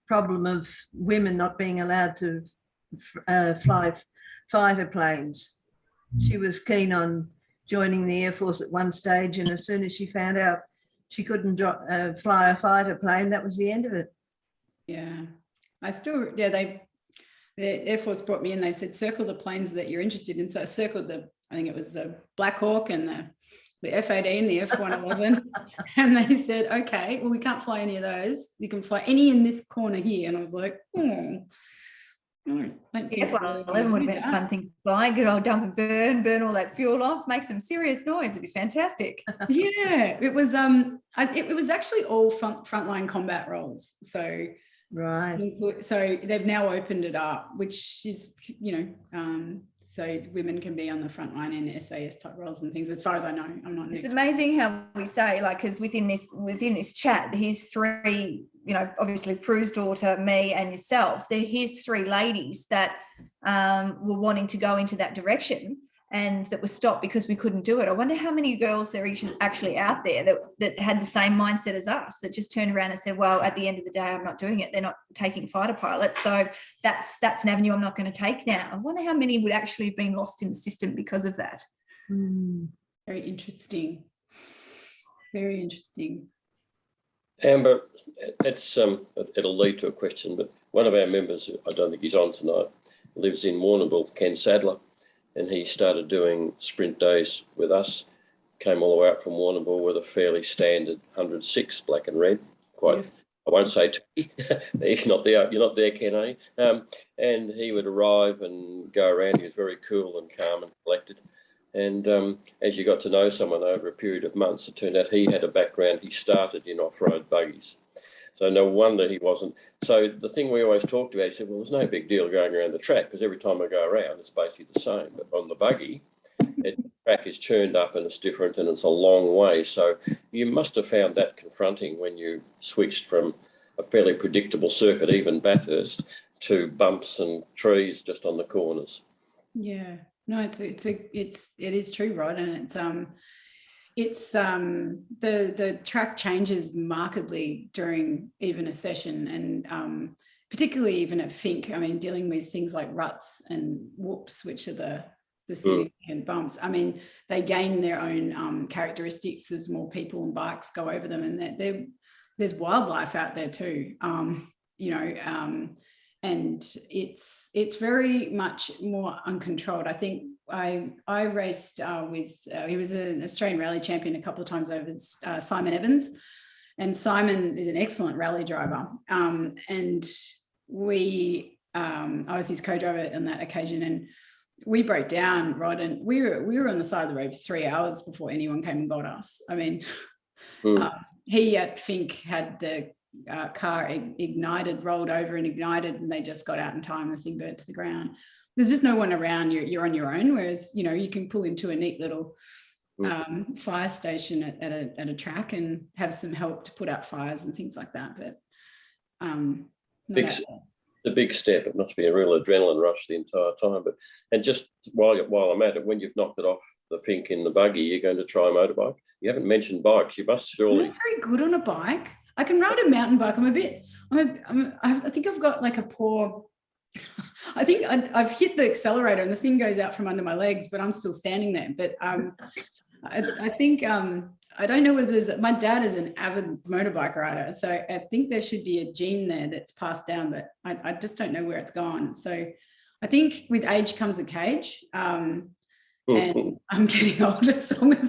problem of women not being allowed to fly fighter planes. She was keen on joining the Air Force at one stage, and as soon as she found out she couldn't fly a fighter plane, that was the end of it. Yeah, the Air Force brought me in. They said, circle the planes that you're interested in. So I circled I think it was the Black Hawk and the F-18, the F-111. And they said, okay, well, we can't fly any of those. You can fly any in this corner here. And I was like, F-111 would have been a fun thing to fly. Good old dump and burn all that fuel off, make some serious noise. It'd be fantastic. Yeah, it was. It was actually all frontline combat roles. So Right. So they've now opened it up, which is so women can be on the front line in SAS type roles and things. As far as I know, I'm not. It's amazing how we say, like, because within this chat, here's three. Obviously Prue's daughter, me, and yourself. Here's three ladies that were wanting to go into that direction, and that were stopped because we couldn't do it. I wonder how many girls there is actually out there that had the same mindset as us, that just turned around and said, well, at the end of the day, I'm not doing it. They're not taking fighter pilots. So that's an avenue I'm not going to take now. I wonder how many would actually have been lost in the system because of that. Very interesting. Very interesting. Amber, it'll lead to a question, but one of our members, I don't think he's on tonight, lives in Warrnambool, Ken Sadler. And he started doing sprint days with us, came all the way up from Warrnambool with a fairly standard 106 black and red. I won't say he's not there, you're not there, Ken, eh? And he would arrive and go around. He was very cool and calm and collected. And as you got to know someone over a period of months, it turned out he had a background. He started in off-road buggies. So no wonder he wasn't. So the thing we always talked about, he said, well, there's no big deal going around the track because every time I go around, it's basically the same. But on the buggy, the track is churned up and it's different and it's a long way. So you must have found that confronting when you switched from a fairly predictable circuit, even Bathurst, to bumps and trees just on the corners. Yeah, no, it is true, Rod, and the track changes markedly during even a session, and particularly even at Fink. I mean, dealing with things like ruts and whoops, which are the significant bumps. I mean, they gain their own characteristics as more people and bikes go over them, and there's wildlife out there too. And it's very much more uncontrolled. I think I raced with he was an Australian rally champion a couple of times over, Simon Evans, and Simon is an excellent rally driver. And I was his co-driver on that occasion, and we broke down, Rod, and we were on the side of the road for 3 hours before anyone came and got us. I mean, he at Fink had the car rolled over and ignited, and they just got out in time. The thing burnt to the ground. There's just no one around. You're on your own. Whereas, you can pull into a neat little fire station at a track and have some help to put out fires and things like that. But it's a big step. It must be a real adrenaline rush the entire time. And just while I'm at it, when you've knocked it off the Fink in the buggy, you're going to try a motorbike. You haven't mentioned bikes. You must surely. I'm not very good on a bike. I can ride a mountain bike. I think I've got like a poor. I think I've hit the accelerator and the thing goes out from under my legs, but I'm still standing there. But I think I don't know whether my dad is an avid motorbike rider, so I think there should be a gene there that's passed down, but I just don't know where it's gone. So I think with age comes a cage. And I'm getting older, so I'm going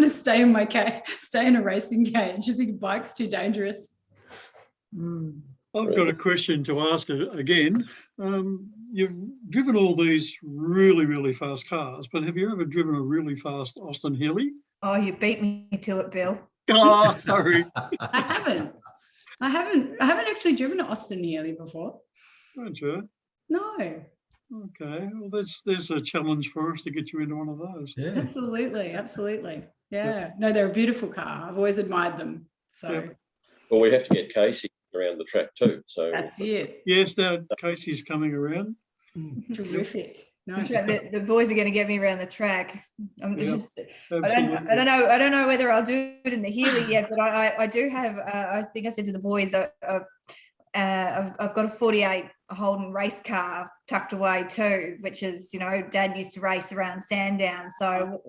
to stay in my cage, stay in a racing cage. I think a bike's too dangerous. I've got a question to ask again. You've driven all these really, really fast cars, but have you ever driven a really fast Austin Healey? Oh, you beat me to it, Bill. Oh, sorry. I haven't actually driven an Austin Healey before. Aren't you? No. Okay, well, there's a challenge for us to get you into one of those. Yeah. Absolutely. Yeah. No, they're a beautiful car. I've always admired them. So. Yeah. Well, we have to get Casey around the track too. So That's it. Yes, now Casey's coming around. Terrific. Nice. The boys are going to get me around the track. I'm Yeah, just, I don't know whether I'll do it in the Healey yet, but I do have. I think I said to the boys, I've got a 48 Holden race car tucked away too, which is, Dad used to race around Sandown. So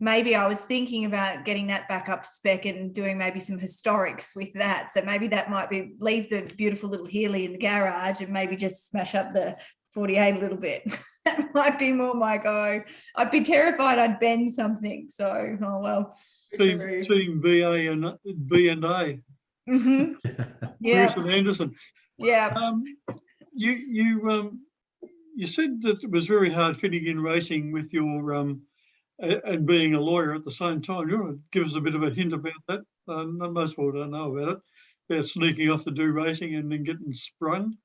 maybe I was thinking about getting that back up to spec and doing maybe some historics with that. So maybe that might be, leave the beautiful little Healey in the garage and maybe just smash up the 48 a little bit. That might be more my go. I'd be terrified I'd bend something. So, oh well. Team B and A. Mm-hmm. Yeah. Bruce and Anderson. Yeah. You said that it was very hard fitting in racing with your and being a lawyer at the same time. You want to give us a bit of a hint about that? Most people don't know about it. About sneaking off to do racing and then getting sprung.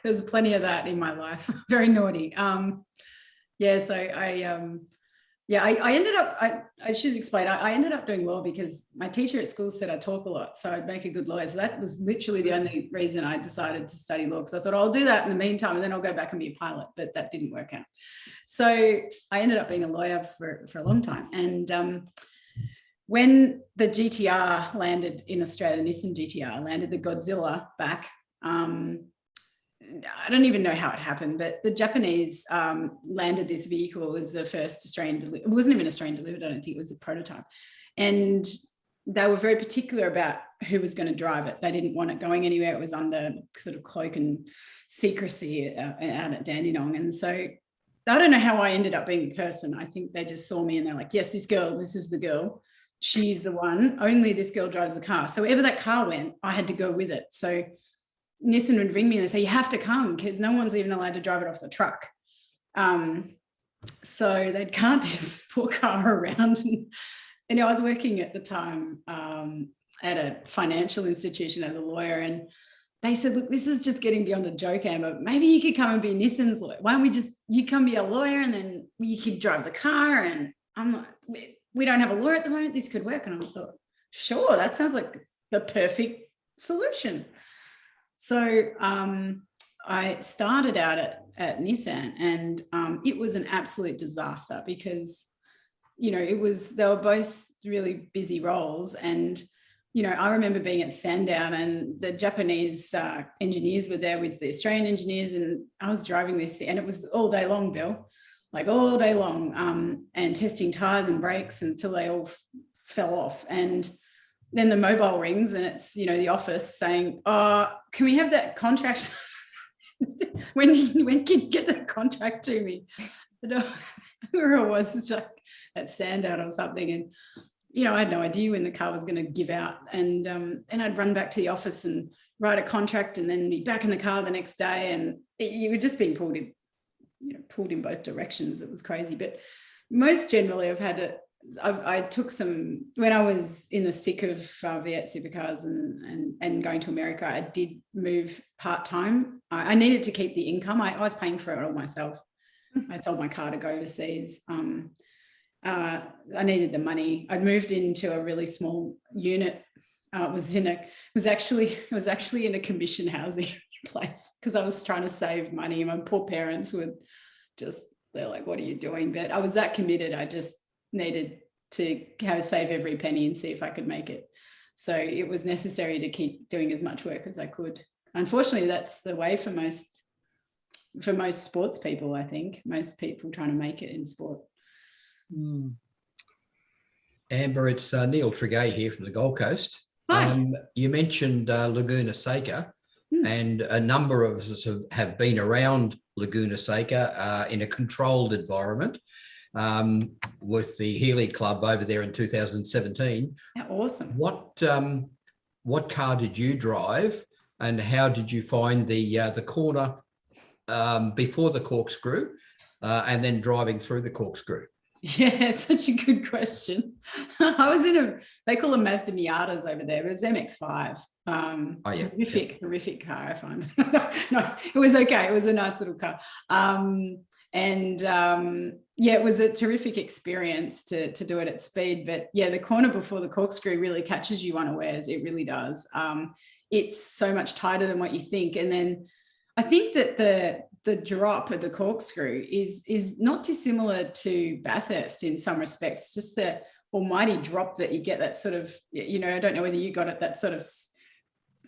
There's plenty of that in my life. Very naughty. So I ended up, I should explain, I ended up doing law because my teacher at school said I talk a lot, so I'd make a good lawyer. So that was literally the only reason I decided to study law, because I thought I'll do that in the meantime and then I'll go back and be a pilot, but that didn't work out. So I ended up being a lawyer for a long time. And when the GTR landed in Australia, Nissan GTR landed the Godzilla back, I don't even know how it happened, but the Japanese landed this vehicle as the first Australian, it wasn't even Australian delivered, I don't think it was a prototype. And they were very particular about who was going to drive it. They didn't want it going anywhere. It was under sort of cloak and secrecy out at Dandenong. And so I don't know how I ended up being the person. I think they just saw me and they're like, yes, this is the girl. She's the one. Only this girl drives the car. So wherever that car went, I had to go with it. So Nissan would ring me and they say, you have to come because no one's even allowed to drive it off the truck. So they'd cart this poor car around, and I was working at the time at a financial institution as a lawyer, and they said, look, this is just getting beyond a joke, Amber. Maybe you could come and be Nissan's lawyer. Why don't you come be a lawyer and then you could drive the car? And I'm like, we don't have a lawyer at the moment. This could work. And I thought, sure, that sounds like the perfect solution. So I started out at Nissan, and it was an absolute disaster because, they were both really busy roles. And, I remember being at Sandown, and the Japanese engineers were there with the Australian engineers, and I was driving this thing, and it was all day long, Bill, like all day long, and testing tires and brakes until they all fell off. And then the mobile rings, and it's, the office saying, oh, can we have that contract? when can you get that contract to me? But, where it was like at Sandown or something. And, I had no idea when the car was going to give out. And I'd run back to the office and write a contract and then be back in the car the next day. And you were just being pulled in both directions. It was crazy. But most generally, I took some, when I was in the thick of V8 supercars and going to America, I did move part-time. I needed to keep the income. I was paying for it all myself. I sold my car to go overseas. I needed the money. I'd moved into a really small unit. It was actually in a commission housing place because I was trying to save money. My poor parents they're like, what are you doing? But I was that committed. I just needed to save every penny and see if I could make it. So it was necessary to keep doing as much work as I could. Unfortunately, that's the way for most sports people. I think most people trying to make it in sport. Amber, it's Neil Tregay here from the Gold Coast. Hi. You mentioned Laguna Seca, and a number of us have been around Laguna Seca in a controlled environment with the Healy Club over there in 2017. Awesome. What car did you drive, and how did you find the corner before the corkscrew and then driving through the corkscrew? Yeah, it's such a good question. I was they call them Mazda Miatas over there. It was MX-5. Horrific car, I find. No, it was okay. It was a nice little car. It was a terrific experience to do it at speed. But yeah, the corner before the corkscrew really catches you unawares. It really does. It's so much tighter than what you think. And then I think that the drop of the corkscrew is not dissimilar to Bathurst in some respects, just the almighty drop that you get, that sort of, I don't know whether you got it, that sort of,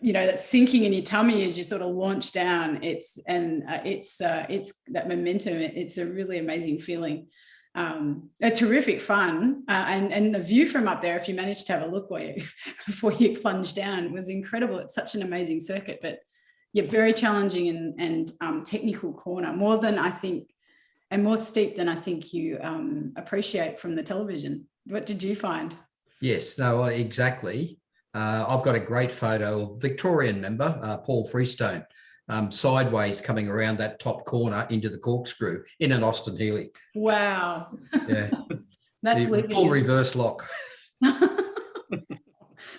that sinking in your tummy as you sort of launch down. It's that momentum. It's a really amazing feeling. A terrific fun. And the view from up there, if you managed to have a look before you plunge down, was incredible. It's such an amazing circuit, but yeah, very challenging and technical corner, more than I think, and more steep than I think you appreciate from the television. What did you find? Yes, no, exactly. I've got a great photo of Victorian member, Paul Freestone, sideways coming around that top corner into the corkscrew in an Austin Healey. Wow. Yeah. That's living. Full reverse lock.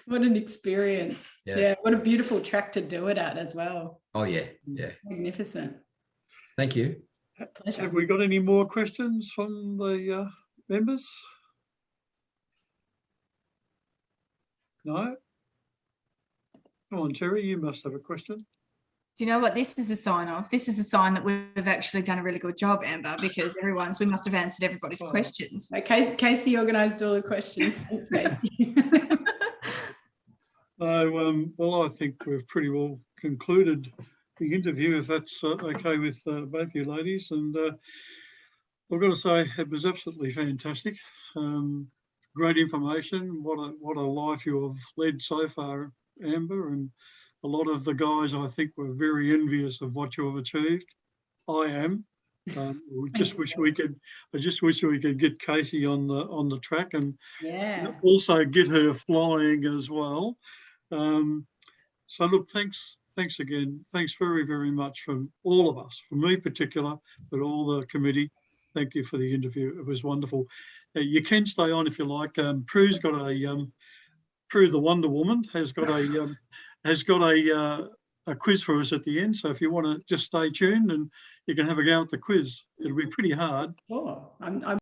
What an experience. Yeah. What a beautiful track to do it at as well. Oh, yeah. Yeah. Magnificent. Thank you. Pleasure. Have we got any more questions from the members? No? Come on, Terry, you must have a question. Do you know what this is a sign of? This is a sign that we've actually done a really good job, Amber, because we must have answered everybody's questions. Okay, Casey organised all the questions. Thanks, Casey. Well, I think we've pretty well concluded the interview, if that's okay with both you ladies. And I've got to say, it was absolutely fantastic. Great information. What a life you have led so far, Amber. And a lot of the guys, I think, were very envious of what you have achieved. I am. I just wish we could get Casey on the track and also get her flying as well. So look, thanks again. Thanks very, very much from all of us, from me in particular, but all the committee. thank you for the interview. It was wonderful. You can stay on if you like. Prue's got Prue the Wonder Woman has got a quiz for us at the end. So if you want to just stay tuned and you can have a go at the quiz, it'll be pretty hard. Oh, I'm